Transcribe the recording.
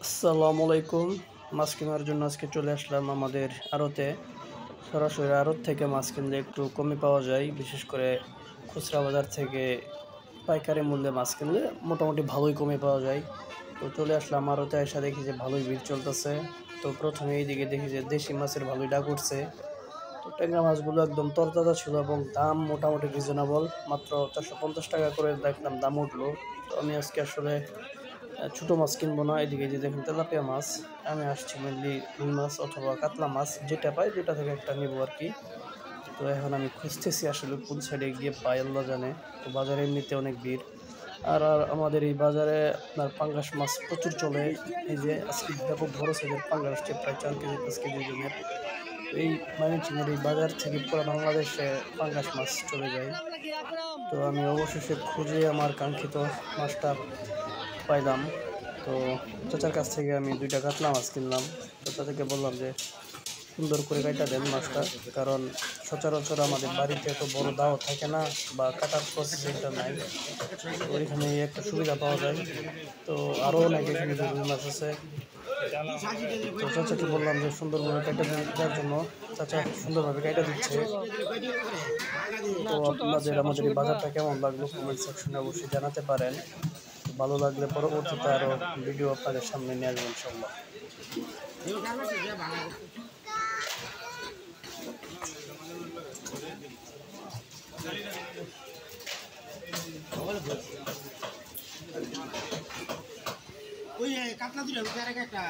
আসসালামু আলাইকুম। মাছ কেনার জন্য আজকে চলে আসলাম আমাদের আড়তে। সরাসরি আড়ত থেকে মাছ কিনলে একটু কমে পাওয়া যায়, বিশেষ করে খুচরা বাজার থেকে পাইকারি মূল্যে মাছ কিনলে মোটামুটি ভালোই কমে পাওয়া যায়। তো চলে আসলাম আড়তে, এসে দেখি যে ভালোই ভিড় চলতেছে। তো প্রথমে এইদিকে দেখি যে দেশি মাছের ভালোই ডাক উঠছে। তো ট্যাংরা মাছগুলো একদম তরতাজা ছিল এবং দাম মোটামুটি রিজনেবল, মাত্র 450 টাকা করে দেখলাম দাম উঠলো। তো আমি আজকে আসলে ছোটো মাছ কিনবো না, এদিকে যে দেখেন তেলাপিয়া মাছ। আমি আসছি মেনলি রুই মাছ অথবা কাতলা মাছ, যেটা পাই দুটা থেকে একটা নিবো আর কি। তো এখন আমি খুঁজতেছি আসলে কোন সাইডে গিয়ে পাই আল্লাহ জানে। তো বাজারে এমনিতে অনেক ভিড়। আর আমাদের এই বাজারে আপনার পাঙ্গাস মাছ প্রচুর চলে। এই যে আজকে ব্যাপক বড় সাইজের পাঙ্গাস আসছে, প্রায় 4 কেজি 5 কেজি ওজনের। তো এই ময়মনসিংহের এই বাজার থেকে পুরো বাংলাদেশে পাঙ্গাস মাছ চলে যায়। তো আমি অবশেষে খুঁজে আমার কাঙ্ক্ষিত মাছটা পাইলাম। তো চাচার কাছ থেকে আমি 2টা কাতলা মাছ কিনলাম। তো চাচাকে বললাম যে সুন্দর করে কাইটা দেন মাছটা, কারণ সচরাচর আমাদের বাড়িতে এত বড় দাও থাকে না বা কাটার প্রসেসিংটা নাই। তো ওইখানে একটা সুবিধা পাওয়া যায়। তো আরও অনেক এখানে যে রুই মাছ আছে। তো চাচাকে বললাম যে সুন্দরভাবে কাইটা দেওয়ার জন্য। চাচা সুন্দরভাবে কাইটা দিচ্ছে। তো আপনাদের আমাদের এই বাজারটা কেমন লাগলো কমেন্ট সেকশনে অবশ্যই জানাতে পারেন। ভালো লাগলে পরবর্তীতে আরো ভিডিও আপনাদের সামনে নিয়ে আসবো ইনশাল্লাহ। ওই কাতলা দিলে একটা